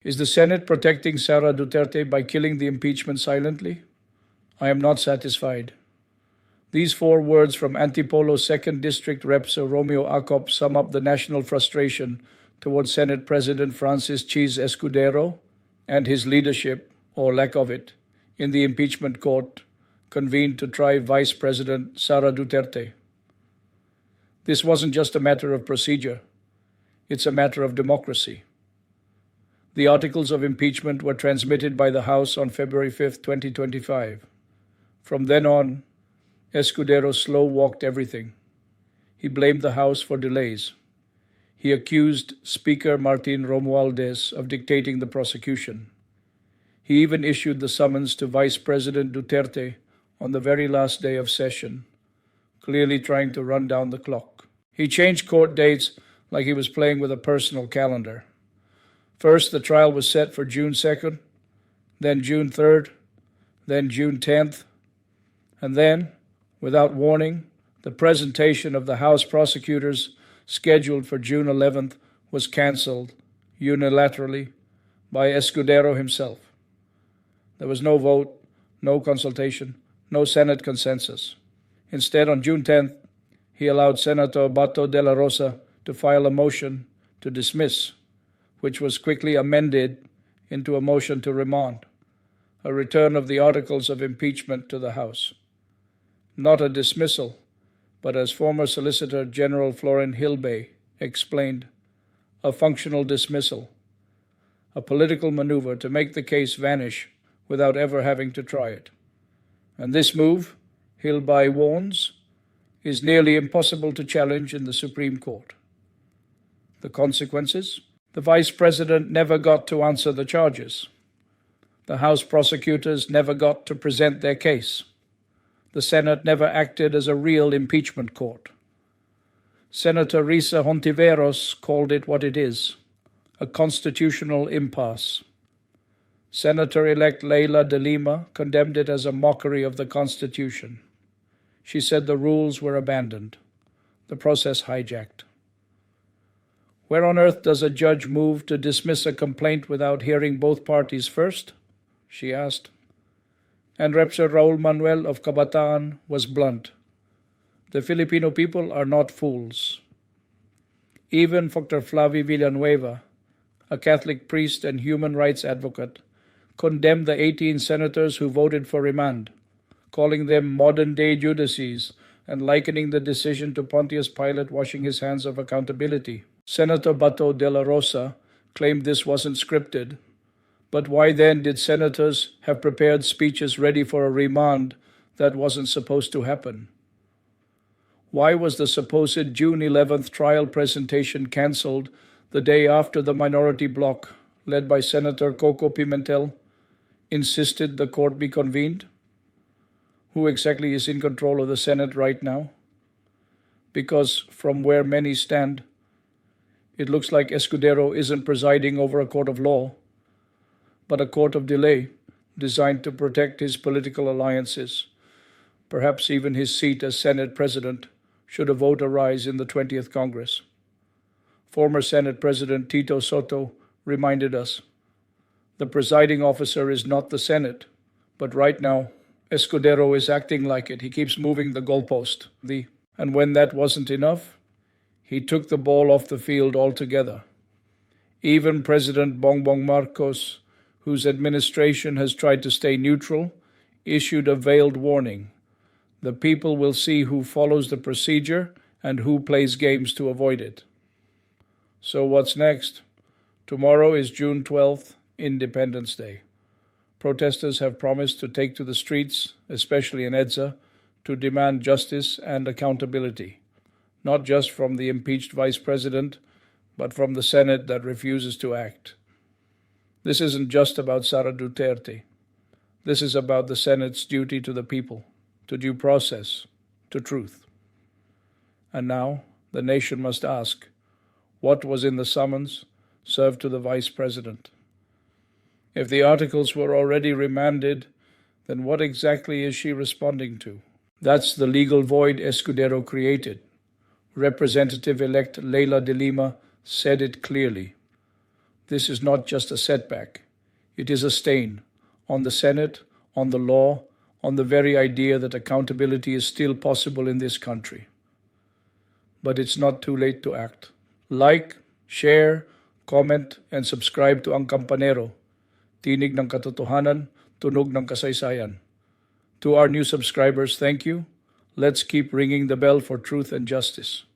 Is the Senate protecting Sara Duterte by killing the impeachment silently? I am not satisfied. These 4 words from Antipolo's 2nd District Rep Sir Romeo Acop sum up the national frustration towards Senate President Francis Chiz Escudero and his leadership, or lack of it, in the impeachment court convened to try Vice President Sara Duterte. This wasn't just a matter of procedure. It's a matter of democracy. The articles of impeachment were transmitted by the House on February 5, 2025. From then on, Escudero slow-walked everything. He blamed the House for delays. He accused Speaker Martin Romualdez of dictating the prosecution. He even issued the summons to Vice President Duterte on the very last day of session, clearly trying to run down the clock. He changed court dates like he was playing with a personal calendar. First, the trial was set for June 2nd, then June 3rd, then June 10th, and then, without warning, the presentation of the House prosecutors scheduled for June 11th was canceled unilaterally by Escudero himself. There was no vote, no consultation, no Senate consensus. Instead, on June 10th, he allowed Senator Bato Dela Rosa to file a motion to dismiss, which was quickly amended into a motion to remand, a return of the articles of impeachment to the House. Not a dismissal, but as former Solicitor General Florin Hilbay explained, a functional dismissal, a political maneuver to make the case vanish without ever having to try it. And this move, Hilbay warns, is nearly impossible to challenge in the Supreme Court. The consequences? The Vice President never got to answer the charges. The House prosecutors never got to present their case. The Senate never acted as a real impeachment court. Senator Risa Hontiveros called it what it is, a constitutional impasse. Senator-elect Leila de Lima condemned it as a mockery of the Constitution. She said the rules were abandoned, the process hijacked. Where on earth does a judge move to dismiss a complaint without hearing both parties first? She asked. And Rep. Sir Raoul Manuel of Kabataan was blunt. The Filipino people are not fools. Even Dr. Flavie Villanueva, a Catholic priest and human rights advocate, condemned the 18 senators who voted for remand, calling them modern-day Judases and likening the decision to Pontius Pilate washing his hands of accountability. Senator Bato Dela Rosa claimed this wasn't scripted, but why then did senators have prepared speeches ready for a remand that wasn't supposed to happen? Why was the supposed June 11th trial presentation cancelled the day after the minority bloc, led by Senator Coco Pimentel, insisted the court be convened? Who exactly is in control of the Senate right now? Because from where many stand, it looks like Escudero isn't presiding over a court of law, but a court of delay designed to protect his political alliances, perhaps even his seat as Senate President, should a vote arise in the 20th Congress. Former Senate President Tito Sotto reminded us, the presiding officer is not the Senate, but right now, Escudero is acting like it. He keeps moving the goalpost. And when that wasn't enough, he took the ball off the field altogether. Even President Bongbong Marcos, whose administration has tried to stay neutral, issued a veiled warning. The people will see who follows the procedure and who plays games to avoid it. So what's next? Tomorrow is June 12th, Independence Day. Protesters have promised to take to the streets, especially in EDSA, to demand justice and accountability, not just from the impeached vice president, but from the Senate that refuses to act. This isn't just about Sara Duterte. This is about the Senate's duty to the people, to due process, to truth. And now the nation must ask, what was in the summons served to the vice president? If the articles were already remanded, then what exactly is she responding to? That's the legal void Escudero created. Representative-elect Leila de Lima said it clearly. This is not just a setback. It is a stain on the Senate, on the law, on the very idea that accountability is still possible in this country. But it's not too late to act. Like, share, comment, and subscribe to Ang Kampanero. Tinig ng katotohanan, tunog ng kasaysayan. To our new subscribers, thank you. Let's keep ringing the bell for truth and justice.